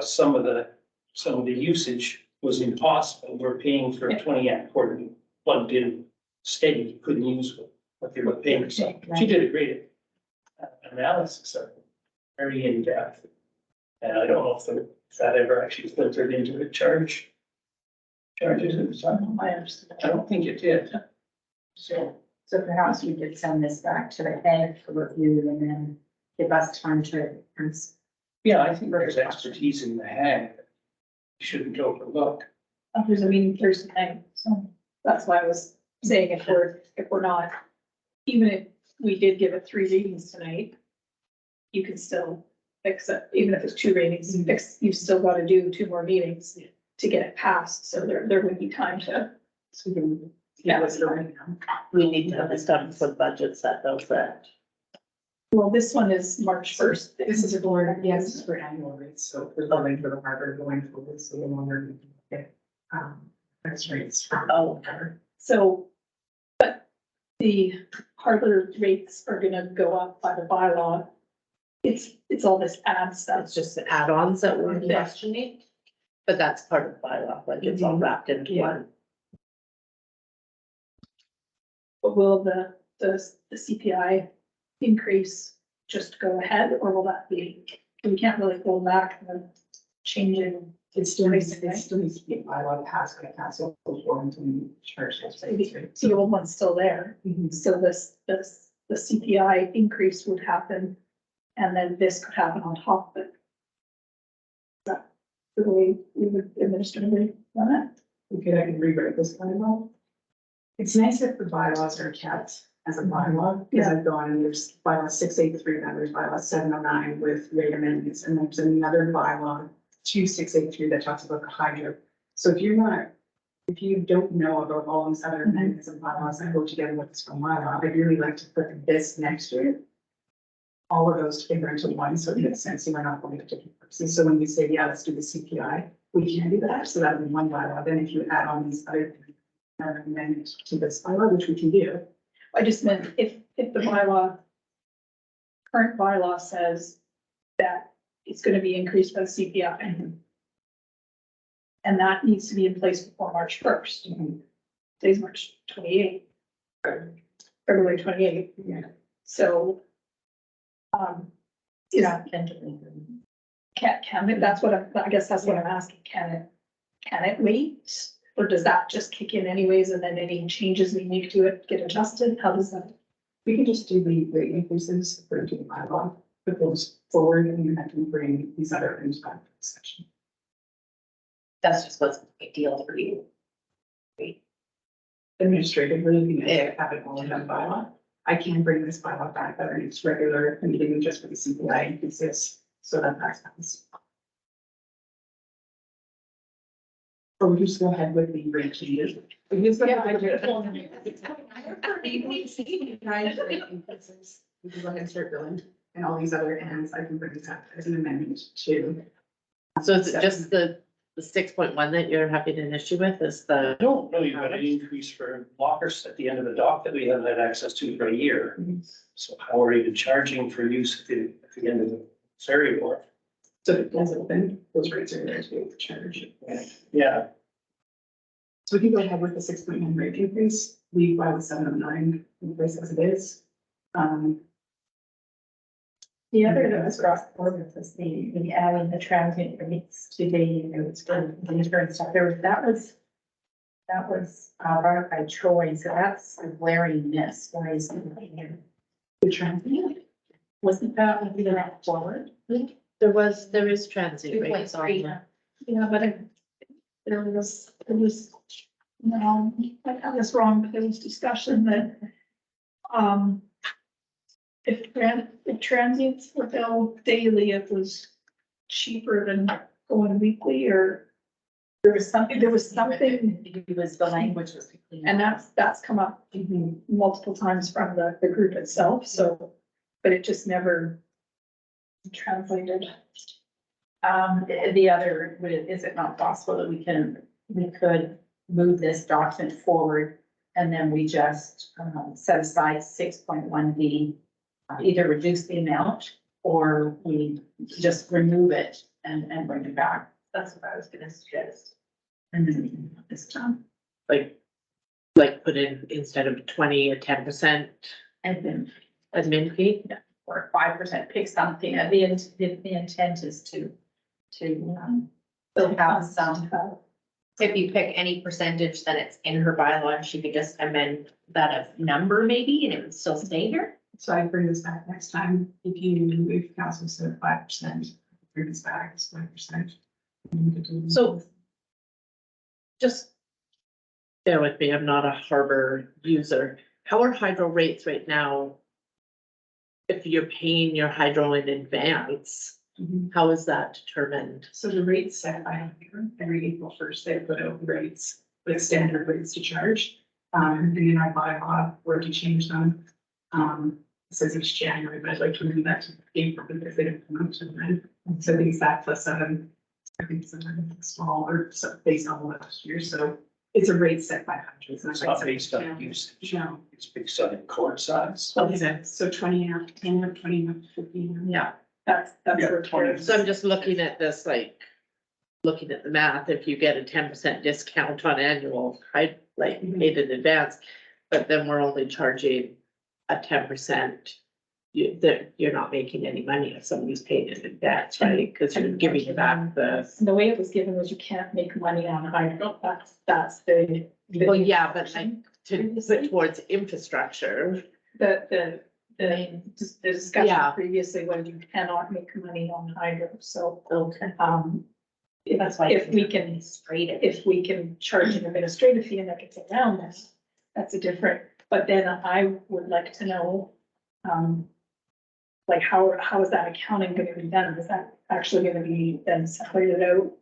Some of the usage was impossible. We're paying for a 20 amp cord plugged in steady, couldn't use what they were paying. So she did a great analysis of it, very in depth. And I don't know if that ever actually filtered into the charges at the time. I don't think it did. So perhaps we could send this back to the head for review and then give us time to. Yeah, I think there's expertise in the hag. Shouldn't overlook. There's a meeting Thursday night, so that's why I was saying if we're not, even if we did give it 3 readings tonight, you could still fix it, even if it's 2 readings, you've still got to do 2 more meetings to get it passed, so there would be time to. Yeah, what's going on? We need to have this done for the budget set though, correct? Well, this one is March 1st. This is a board, yes, this is for annual rates, so we're going for the harbor going forward, so no longer get, tax rates from. Oh. So, but the harbor rates are gonna go up by the bylaw. It's all this ad stuff. It's just the add-ons that we're Yeah. questioning, but that's part of the bylaw, like it's all wrapped into Yeah. one. But will the CPI increase just go ahead, or will that be, we can't really go back and change it? It still needs to be bylaw passed, but pass it before until charge. So the old one's still there, so the CPI increase would happen, and then this could happen on top of it. Is that the way we would administratively run it? Okay, I can rewrite this bylaw. It's nice if the bylaws are kept as a bylaw, because I've gone and there's bylaw 683, then there's bylaw 709 with rate amendments, and there's another bylaw 2683 that talks about the hydro. So if you don't know about all these other amendments and bylaws that go together with this one bylaw, I'd really like to put this next to it. All of those together into one, so it makes sense, and we're not going to different purposes. So when you say, yeah, let's do the CPI, we can do that, so that would be one bylaw. Then if you add on these other amendments to this bylaw, which we can do. I just meant if the bylaw, current bylaw says that it's gonna be increased by the CPI. And that needs to be in place before March 1st. Today's March 28th. February 28th. Yeah. So, you know, can it, that's what I guess that's what I'm asking, can it wait? Or does that just kick in anyways, and then any changes we make to it get adjusted? How does that? We can just do the rate increases for the bylaw, put those forward, and you have to bring these other things back to the section. That's just what's a big deal for you. Administratively, we can have it all in one bylaw. I can bring this bylaw back at our next regular meeting just for the CPI increases, so that happens. Or we just go ahead with the rate changes. We just go ahead with- We can go ahead and start billing, and all these other ends, I can bring this up as an amendment to. So is it just the 6.1 that you're having an issue with is the, No, you've got an increase for lockers at the end of the dock that we haven't had access to for a year. So how are you charging for use at the end of the ferry wharf? So it does open, those rates are there to be able to charge. Yeah, So we can go ahead with the 6.9 rate increase, leave bylaw 709 in place as it is. The other that was brought forward was the adding the transient rates to the insurance stuff. That was brought up by Troy, so that's a glaring miss. Why is it here? The transient, Wasn't that when we went forward? there is transit rates on 2.3. there. Yeah, but there was, no, I got this wrong, but there was discussion that, if transients were billed daily, it was cheaper than going weekly, or there was something, It was the language was. and that's come up multiple times from the group itself, so, but it just never translated. The other, is it not possible that we could move this document forward and then we just set aside 6.1B, either reduce the amount or we just remove it and bring it back. That's what I was gonna suggest. And then this time, Like put in instead of 20, a 10% and then, admin fee. or 5%, pick something. The intent is to still have some. If you pick any percentage, then it's in her bylaw, and she could just amend that number maybe, and it would still stay here. so I bring this back next time, if council said 5%, bring this back, it's 5%. So just bear with me, I'm not a harbor user. How are hydro rates right now? If you're paying your hydro in advance, How is that determined? So the rate's set by every April first, they put out rates, with standard rates to charge. And then I bylaw where to change them. It says each January, but I'd like to move that to April because they don't come out to then. So the exact plus seven, I think it's a small or based on last year, so it's a rate set by hundreds. It's not based on usage. No. It's based on court size. Okay, so 20 amp, 10 amp, 20 amp, 15 amp. Yeah. That's Yeah, where 20. So I'm just looking at this, like, looking at the math, if you get a 10% discount on annual, I like paid in advance, but then we're only charging a 10%. You're not making any money if somebody's paid in advance, right? Cause you're giving you back the, The way it was given was you can't make money on hydro, that's the. well, yeah, but like to put towards infrastructure. The discussion Yeah. previously was you cannot make money on hydro, so, Okay. if, if we can, Sprayed it. if we can charge an administrative fee and that gets around this, that's a different, but then I would like to know, like, how is that accounting gonna be done? Is that actually gonna be then separated out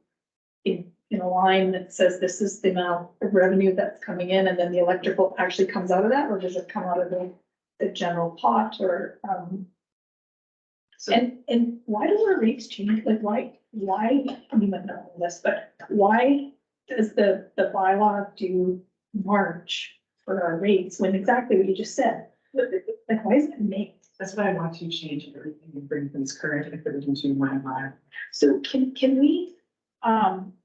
in a line that says this is the amount of revenue that's coming in, and then the electrical actually comes out of that, or does it come out of the general pot, or, and why do our rates change? Like, why, I don't even know this, but why does the bylaw do March for our rates when exactly what you just said? Like, why is it May? That's what I want to change everything and bring things current and put it into one line. So can we,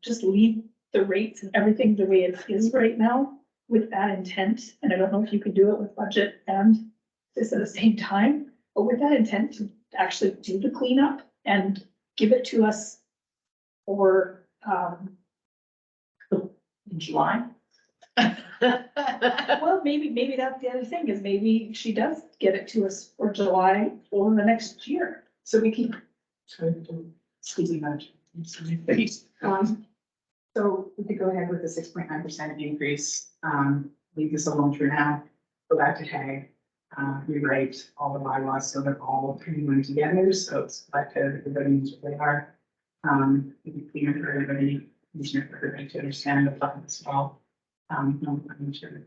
just leave the rates and everything the way it is right now with that intent? And I don't know if you could do it with budget and this at the same time, but with that intent to actually do the cleanup and give it to us for, In July? well, maybe that's the other thing, is maybe she does get it to us for July or the next year. So we can, squeezing that. So we could go ahead with the 6.9% increase, leave this alone for now, go back to HAG. Rewrite all the bylaws so they're all pretty much together, so it's like everybody knows what they are. It'd be cleaner for everybody, easier for everybody to understand the plan as well. No, I'm sure,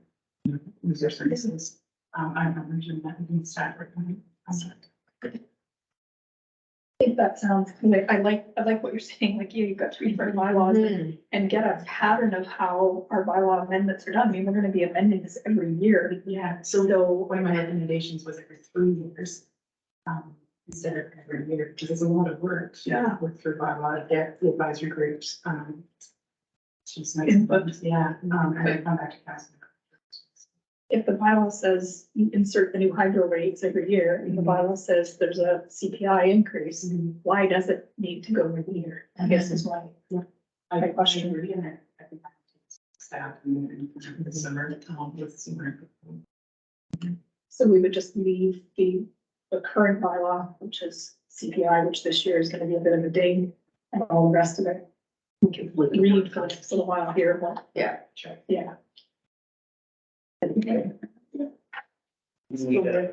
use their services. I mentioned that we can start working on that. I think that sounds, like, I like what you're saying, like, yeah, you've got 3 different bylaws and get a pattern of how our bylaw amendments are done. I mean, we're gonna be amending this every year. Yeah, so one of my recommendations was every 3 years. Instead of every year, because it's a lot of work. Yeah. Work through bylaw, get the advisory groups, just nice. Input. Yeah, and then come back to council. If the bylaw says you insert the new hydro rates every year, and the bylaw says there's a CPI increase, why does it need to go every year? I guess is my I question. agree, and I think staff and the summer, with summer. So we would just leave the current bylaw, which is CPI, which this year is gonna be a bit of a ding, and all the rest of it. We can read for the next little while here, but Yeah, sure. yeah. Okay. We need a-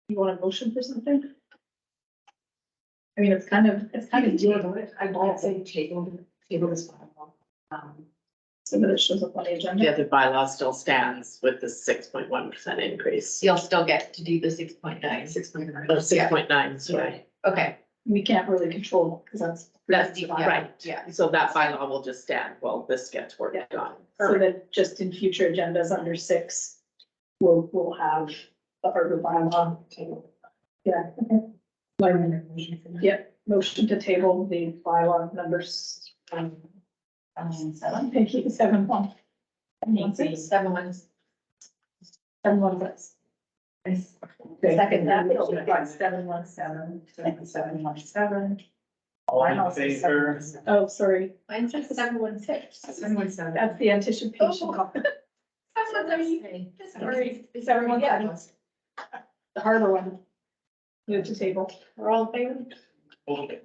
You want a motion for something? I mean, it's kind of deal. I won't say table this bylaw. So that it shows up on the The agenda. other bylaw still stands with the 6.1% increase. You'll still get to do the 6.9. 6.9. Or 6.9, sorry. Okay, We can't really control, because that's. That's yeah, right. yeah. So that bylaw will just stand while this gets worked on. So that just in future agendas under 6, we'll have the harbor bylaw table. Yeah. Okay. Yeah, motion to table the bylaw numbers. 7. Thank you, 7-1. 7-1-6. 7-1-6. Second that, 7-1-7, 7-1-7. All in favor? Oh, sorry, Mine says 716. 717. that's the anticipation. Oh. Sorry, 7-1-7. The harbor one. Move to table. We're all in favor? Okay.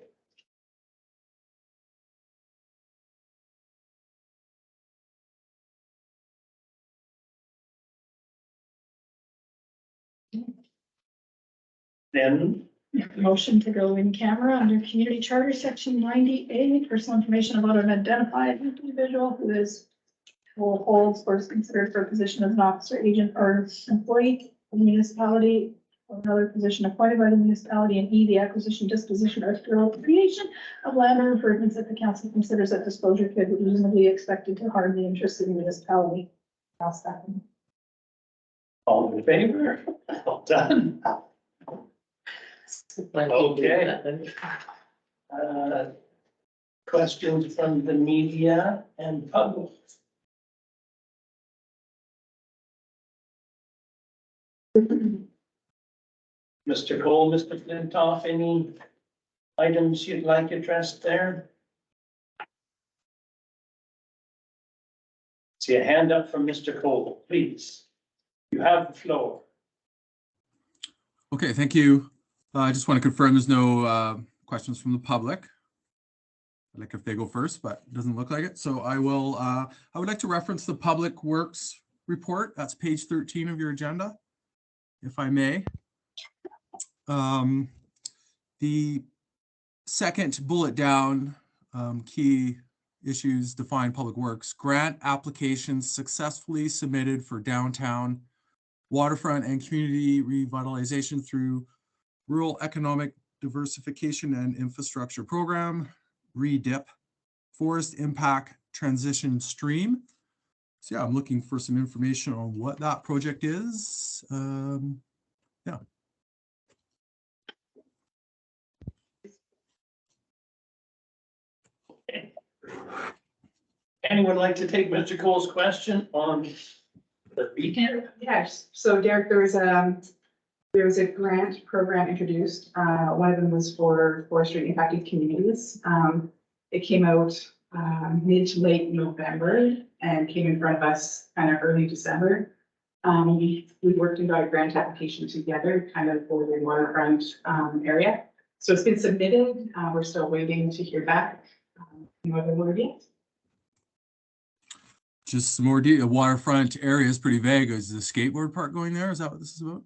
Then Motion to go in camera under community charter section 90A, personal information about an identified individual who is who holds or is considered for a position as an officer, agent, or employee of the municipality or another position appointed by the municipality, and E, the acquisition, disposition, or creation of land or improvements that the council considers that disclosure could be reasonably expected to harm the interests of the municipality. I'll second. All in favor? Well done. Okay. Questions from the media and public? Mr. Cole, Mr. Flintoff, any items you'd like addressed there? See a hand up from Mr. Cole, please. You have the floor. Okay, thank you. I just want to confirm there's no questions from the public. I'd like if they go first, but it doesn't look like it. So I would like to reference the Public Works report. That's page 13 of your agenda, if I may. The second bullet down, key issues define public works. Grant applications successfully submitted for downtown waterfront and community revitalization through Rural Economic Diversification and Infrastructure Program, REDIP, Forest Impact Transition Stream. So yeah, I'm looking for some information on what that project is. Yeah. Anyone like to take Mr. Cole's question on the weekend? Yes, so Derek, there was a grant program introduced. One of them was for forestry impacted communities. It came out mid to late November and came in front of us kind of early December. We worked and got a grant application together kind of for the waterfront area. So it's been submitted. We're still waiting to hear back. No other word yet. Just some more detail. Waterfront area is pretty vague. Is the skateboard park going there? Is that what this is about?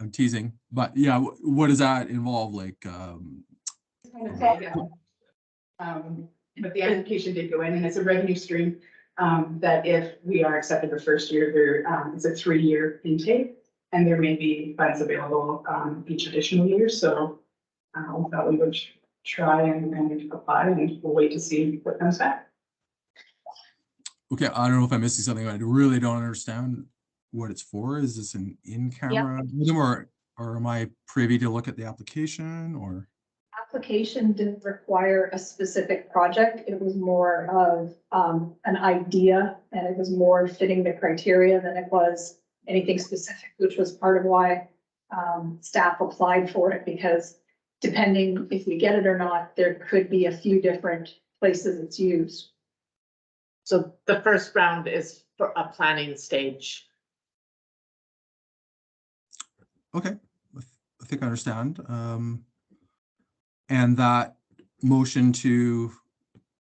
I'm teasing, but yeah, what does that involve? Like, It's kind of vague. But the application did go in, and it's a revenue stream that if we are accepted the first year, there it's a 3-year intake, and there may be funds available each additional year. So we thought we would try and apply, and we'll wait to see what comes back. okay, I don't know if I'm missing something. I really don't understand what it's for. Is this an in-camera item, or am I privy to look at the application, or? Application didn't require a specific project. It was more of an idea, and it was more fitting the criteria than it was anything specific, which was part of why staff applied for it, because depending if we get it or not, there could be a few different places it's used. So the first round is for a planning stage. Okay, I think I understand. And that motion to,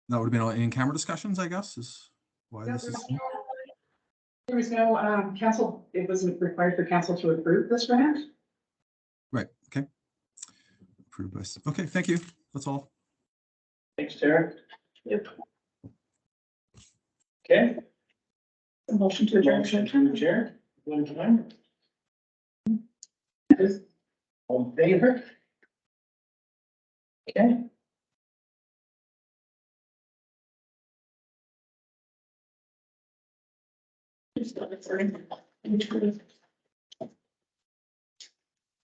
that would have been in-camera discussions, I guess, is why this is. There was no council, it wasn't required for council to approve this grant. Right, okay. Approved by, okay, thank you. That's all. Thanks, Derek. Yep. Okay. A motion to adjourn. Motion to adjourn. One time. All in favor? Okay.